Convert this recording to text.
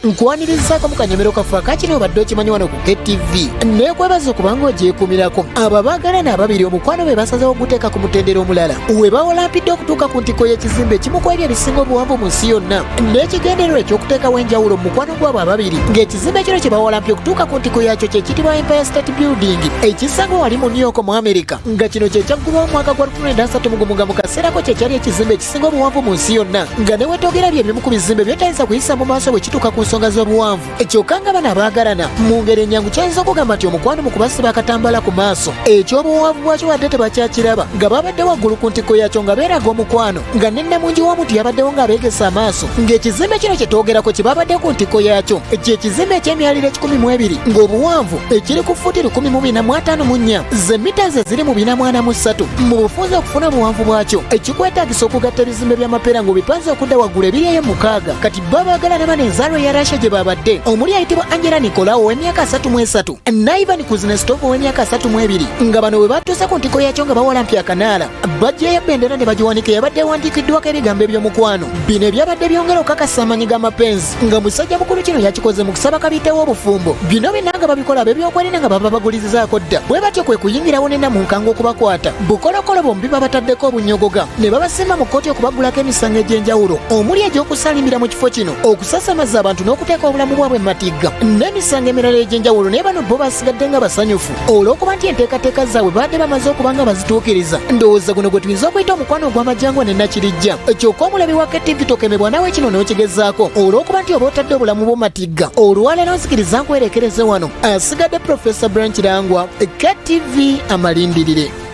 nkwanirizaako mu kanyomero kafe akakiri obadde okimanyi wano ku KTV neekwebaza okubanga ogyekumirako abo abaagalana ababiri omukwano be basazeewo okuteeka ku mutendera omulala we bawalampidde okutuuka ku ntiko y'ekizimbe ekimu ku ebyo ebisinga obuwanvu mu nsi yonna n'ekigendererwa eky'okuteekawo enjawulo mu mukwano gwabo ababiri ng'ekizimbe kino kye bawalampye okutuuka ku ntiko yaakyo kye kitibwa Empire State Building ekisangwa wali mu New York mu America nga kino kye kyaggulwawo mu mwaka gwa 2003 mu kaseerako kye kyali ekizimbe ekisinga obuwanvu mu nsi yonna nga ne wetogera by'ebimu ku bizimbe byetayinza kuyisa mu maaso bwe kituuka ku nsonga z'obuwanvu kyokka nga bano abaagalana mu ngeri ennyangu kyayinza okugamba nti omukwano mu kubasiba akatambala ku maaso ekyobuwanvu bwakyo wadde tebakyakiraba nga babadde waggulu ku ntiko yaakyo nga beeraga omukwano nga nennamungi w'omuntu yabaddewo ng'abeegesa amaaso ng'ekizimbe kino kye twogerako kye babadde ku ntiko yaakyo kyekizimbe eky'emyaliro 12 ng'obuwanvu ekiri ku fuuti 1454 ze mita ze ziri mu 443 mu bufunze okufuna obuwanvu bwakyo ekikwetaagisa okugatta ebizimbe by'amapeera ng'obipanze okudda waggulu ebiriyeyo mukaaga kati babaagalana bano enzaalwa ya Russia gye babadde omuli ayitibwa Angela Nikolao ow'emyaka 33 Naivan Kuznetsov ow'emyaka 32 nga bano bwe batuuse ku ntiko yaakyo nga bawalampye akanaala bajjayo bendera ne bagiwanika yabadde ewandiikiddwako ebigambo eby'omukwano bino ebyabadde byongera okukakasa amaanyi g'amapenzi nga musajja mukulu kino yakikoze mu kusaba kabiteewo obufumbo bino byonna nga babikola ab'ebyokwerinda nga baba bagulizizaako dda bwe batyo kwe kuyingirawo ne namunkanga okubakwata bukolokolo bombi babataddeko obunyogoga ne babasimba mu kkooti okubagulako emisango egy'enjawulo omuli egy'okusalimbira mu kifo kino okusasamaza abantu n'okuteeka obulamu bwabwe mu matigga n'emisango emirala egy'enjawulo naye bano bo basigadde nga basanyufu olw'okuba nti enteekateeka zaabwe badde bamaze okuba nga bazituukiriza ndowooza guno gwe tuyinza okuyita omukwano ogw'amajjangwa ne nakirijja kyokka omulabi wa KTV tokemebwa nawe kino n'okigezaako olw'okuba nti oba otadde obulamu bwo matigga olwaleero nzikiriza nkwerekereze wano asigadde Profesa Branch Rangwa KTV amalindirire.